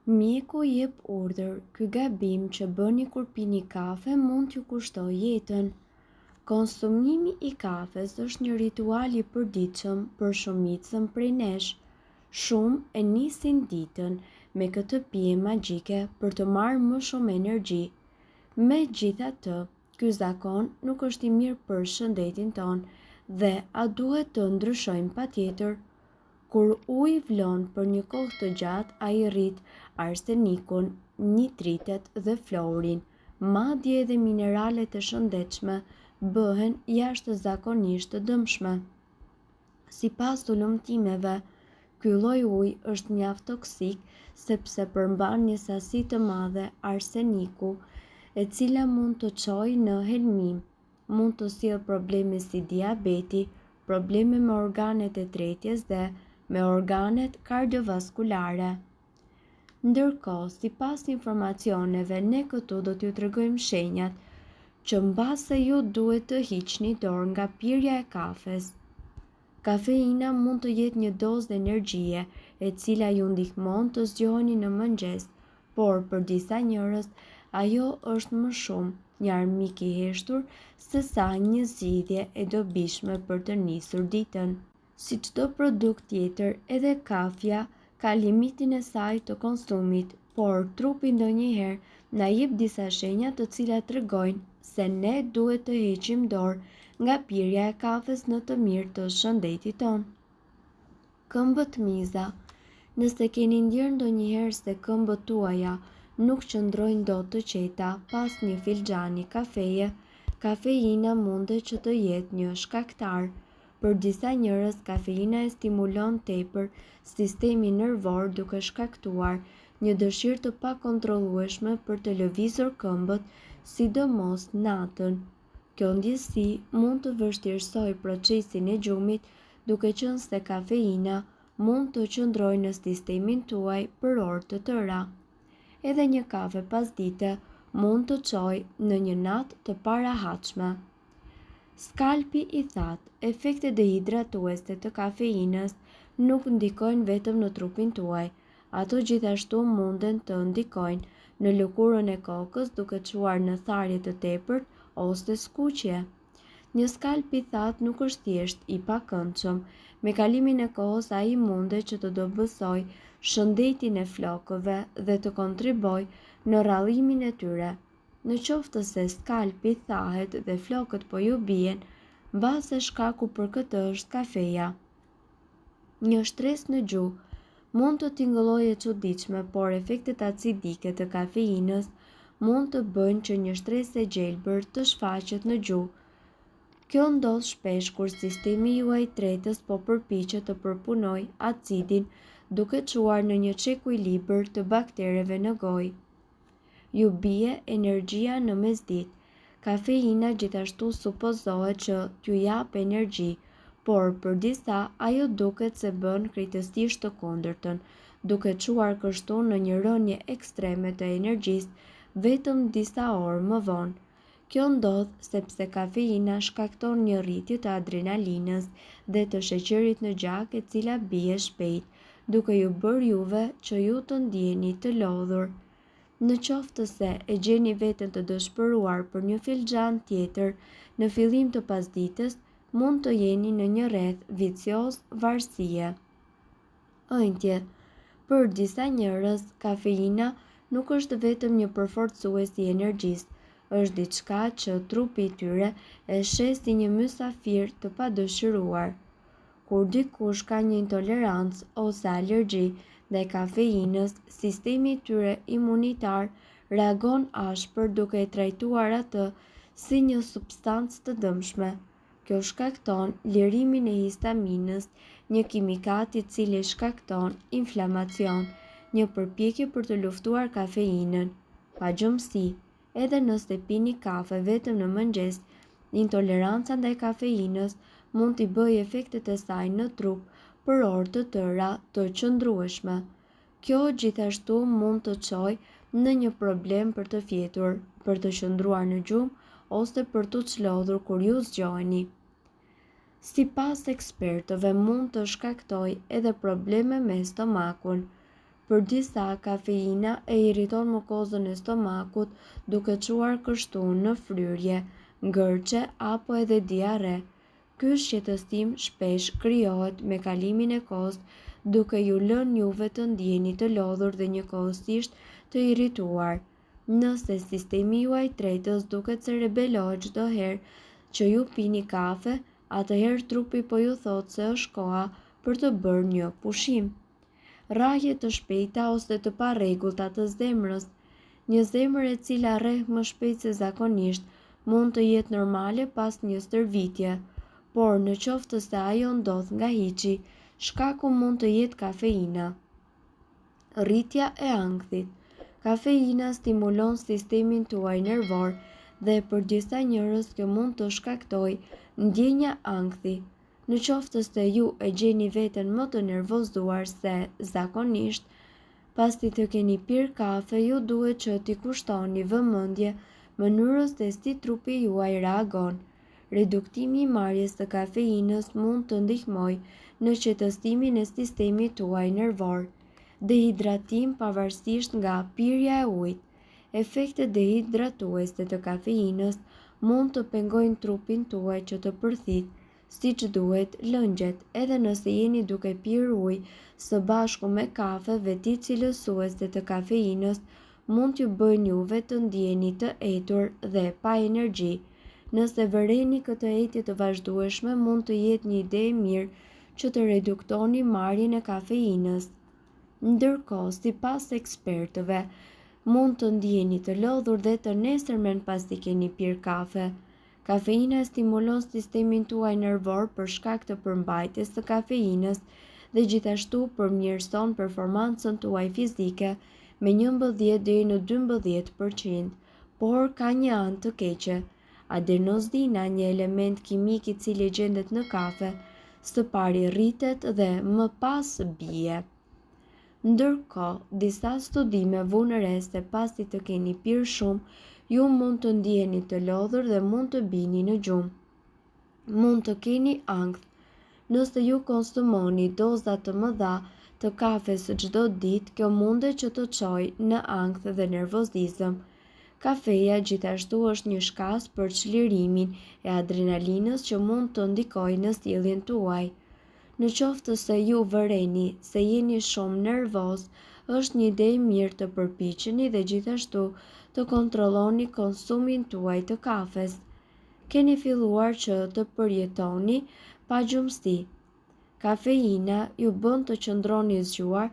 Mjeku jep urdhër, ky gabim që bëni kur pini kafe mund t'ju kushtoj jetën. Konsumimi i kafes është një ritual i përditshëm për shumicën prej nesh. Shumë e nisin ditën me këtë pije magjike për të marrë më shumë energji. Megjithatë, ky zakon nuk është i mirë për shëndetin tonë dhe a duhet të ndryshojmë patjetër. Kur uji vlon për një kohë të gjatë, ai rrit arsenikun, nitritet dhe florin, madje edhe mineralet e shëndetshme bëhen jashtëzakonisht të dëmshme. Sipas ullumtimeve, ky lloj uji është mjaft toksik sepse përmban një sasi të madhe arseniku, e cila mund të çojë në helmim, mund të sjellë probleme si diabeti, probleme me organet e tretjes dhe me organet kardiovaskulare. Ndërkohë, sipas informacioneve, ne këtu do t'ju tregojmë shenjat që mbase ju duhet të hiqni dorë nga pirja e kafes. Kafeina mund të jetë një dozë energjie e cila ju ndihmon të zgjoheni në mëngjes, por për disa njerëz ajo është më shumë një armik i heshtur se sa një zgjidhje e dobishme për të nisur ditën. Si çdo produkt tjetër, edhe kafja ka limitin e saj të konsumit, por trupi ndonjëherë na jep disa shenja të cilat tregojnë se ne duhet të heqim dorë nga pirja e kafes në të mirë të shëndetit tonë. Këmbët miza. Nëse keni ndjerë ndonjëherë se këmbët tuaja nuk qëndrojnë dot të qeta pas një filxhani kafeje, kafeina mundet që të jetë një shkaktar. Për disa njerëz, kafeina e stimulon tepër sistemin nervor duke shkaktuar një dëshirë të pakontrollueshme për të lëvizur këmbët, sidomos natën. Kjo ndjesi mund të vështirësojë procesin e gjumit, duke qenë se kafeina mund të qëndrojë në sistemin tuaj për orë të tëra. Edhe një kafe pasdite mund të çojë në një natë të parahatshme. Skalpi i thatë. Efektet dehidratuese të kafeinës nuk ndikojnë vetëm në trupin tuaj, ato gjithashtu munden të ndikojnë në lëkurën e kokës duke çuar në tharje të tepërt ose skuqje. Një skalp i thatë nuk është thjesht i pakëndshëm, me kalimin e kohës ai mundet që të dobësojë shëndetin e flokëve dhe të kontribojë në rrallimin e tyre. Në qoftë se skalpi thahet dhe flokët po ju bien, mbase shkaku për këtë është kafeja. Një stres në gjuhë. Mund të tingëllojë e çuditshme, por efektet acidike të kafeinës mund të bëjnë që një stres e gjelbër të shfaqet në gjuhë. Kjo ndodh shpesh kur sistemi juaj tretës po përpiqet të përpunojë acidin duke çuar në një çekuilibër të baktereve në gojë. Ju bie energjia në mesditë. Kafeina gjithashtu supozohet që t'ju jap energji, por për disa ajo duket se bën krejtësisht të kundërtën, duke çuar kështu në një rënje ekstreme të energjisë vetëm disa orë më vonë. Kjo ndodh sepse kafeina shkakton një rritje të adrenalinës dhe të sheqerit në gjak, e cila bie shpejt, duke ju bërë juve që ju të ndjeni të lodhur. Në qoftë se e gjeni veten të dëshpëruar për një filxhan tjetër në fillim të pasdites, mund të jeni në një rreth vicioz varësie. Ëndje. Për disa njerëz, kafeina nuk është vetëm një përforcues i energjisë, është diçka që trupi i tyre e sheh si një mysafir të padëshiruar. Kur dikush ka një intolerancë ose alergji ndaj kafeinës, sistemi i tyre imunitar reagon ashpër duke e trajtuar atë si një substancë të dëmshme. Kjo shkakton lirimin e histaminës, një kimikati i cili shkakton inflamacion, një përpjekje për të luftuar kafeinën. Pagjumësi, edhe nëse pini kafe vetëm në mëngjes, intoleranca ndaj kafeinës mund t'i bëjë efektet e saj në trup për orë të tëra të qëndrueshme. Kjo gjithashtu mund të çojë në një problem për të fjetur, për të qëndruar në gjumë ose për të çlodhur kur ju zgjoheni. Sipas ekspertëve mund të shkaktojë edhe probleme me stomakun. Për disa, kafeina e irriton mukozën e stomakut duke çuar kështu në fryrje, ngërçe apo edhe diare. Ky shqetësim shpesh krijohet me kalimin e kohës duke ju lënë juve të ndjeni të lodhur dhe njëkohësisht të irrituar. Nëse sistemi juaj tretës duket se rebelohet çdo herë që ju pini kafe, atëherë trupi po ju thotë se është koha për të bërë një pushim. Rrahje të shpejta ose të parregullta të zemrës. Një zemër e cila rreh më shpejt se zakonisht mund të jetë normale pas një stërvitje, por në qoftë se ajo ndodh nga hiçi, shkaku mund të jetë kafeina. Rritja e ankthit. Kafeina stimulon sistemin tuaj nervor dhe për disa njerëz kjo mund të shkaktojë ndjenja ankthi. Në qoftë se ju e gjeni veten më të nervozuar se zakonisht, pasi të keni pirë kafe, ju duhet që t'i kushtoni vëmendje mënyrës se si trupi juaj reagon. Reduktimi i marrjes së kafeinës mund të ndihmojë në qetësimin e sistemit tuaj nervor. Dehidratim pavarësisht nga pirja e ujit. Efektet dehidratuese të kafeinës mund të pengojnë trupin tuaj që të përthit siç duhet lëngjet, edhe nëse jeni duke pirë ujë së bashku me kafe, vetit cilësuese të kafeinës mund t'ju bëjnë juve të ndjeni të etur dhe pa energji. Nëse vëreni këtë etje të vazhdueshme, mund të jetë një ide e mirë që të reduktoni marrjen e kafeinës. Ndërkohë, sipas ekspertëve, mund të ndjeni të lodhur dhe të nesërmen pasi keni pirë kafe. Kafeina stimulon sistemin tuaj nervor për shkak të përmbajtjes së kafeinës dhe gjithashtu përmirëson performancën tuaj fizike me 11 deri në 12%, por ka një anë të keqe. Adenozina, një element kimik i cili gjendet në kafe, së pari rritet dhe më pas bie. Ndërkohë, disa studime vunë re se pasi të keni pirë shumë, ju mund të ndjeni të lodhur dhe mund të bini në gjumë. Mund të keni ankth. Nëse ju konsumoni doza të mëdha të kafes çdo ditë, kjo mundet që të çojë në ankth dhe nervozizëm. Kafeja gjithashtu është një shkas për çlirimin e adrenalinës që mund të ndikojë në sjelljen tuaj. Në qoftë se ju vëreni se jeni shumë nervoz, është një ide e mirë të përpiqeni dhe gjithashtu të kontrolloni konsumin tuaj të kafes. Keni filluar që të përjetoni pa gjumësi. Kafeina ju bën të qëndroni zgjuar,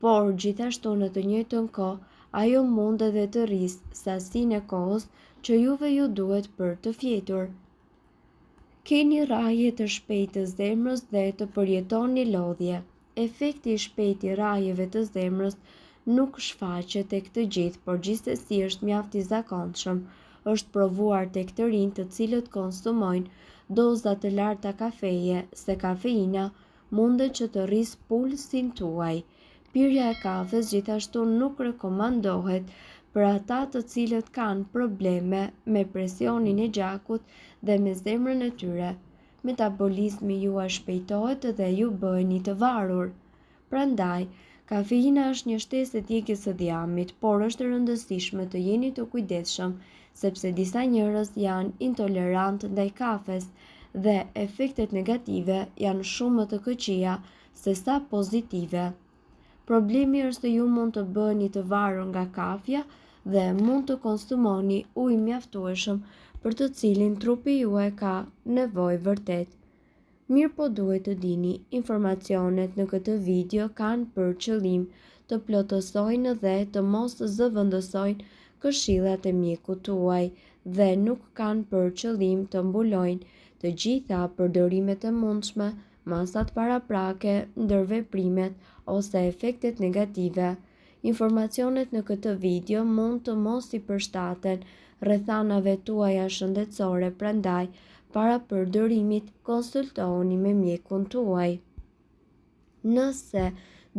por gjithashtu në të njëjtën kohë ajo mund edhe të rrisë sasinë e kohës që juve ju duhet për të fjetur. Keni rrahje të shpejtë të zemrës dhe të përjetoni lodhje. Efekti i shpejtë i rrahjeve të zemrës nuk shfaqet tek të gjithë, por gjithsesi është mjaft i zakonshëm. Është provuar tek të rinj të cilët konsumojnë doza të larta kafeje, se kafeina mundet që të rrisë pulsin tuaj. Pirja e kafes gjithashtu nuk rekomandohet për ata të cilët kanë probleme me presionin e gjakut dhe me zemrën e tyre. Metabolizmi juaj shpejtohet dhe ju bëheni të varur. Prandaj, kafeina është një shtesë e djegjes së dhiambit, por është e rëndësishme të jeni të kujdesshëm, sepse disa njerëz janë intolerantë ndaj kafes dhe efektet negative janë shumë më të këqija se sa pozitive. Problemi është se ju mund të bëheni të varur nga kafja dhe mund të konsumoni ujë mjaftueshëm për të cilin trupi juaj ka nevojë vërtet. Mirë po duhet të dini, informacionet në këtë video kanë për qëllim të plotësojnë dhe të mos zëvendësojnë këshillat e mjekut tuaj dhe nuk kanë për qëllim të mbulojnë të gjitha përdorimet e mundshme, masat paraprake, ndërveprimet ose efektet negative. Informacionet në këtë video mund të mos i përshtaten rrethanave tuaja shëndetësore, prandaj para përdorimit konsultohuni me mjekun tuaj. Nëse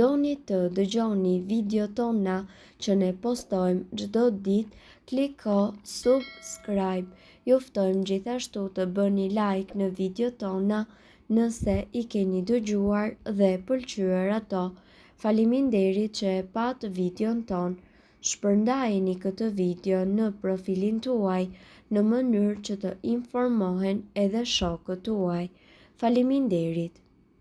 doni të dëgjoni video tona që ne postojmë çdo ditë, kliko subscribe. Ju ftojmë gjithashtu të bëni like në video tona nëse i keni dëgjuar dhe pëlqyer ato. Faleminderit që e pat videon ton. Shpërndajeni këtë video në profilin tuaj në mënyrë që të informohen edhe shokët tuaj. Faleminderit.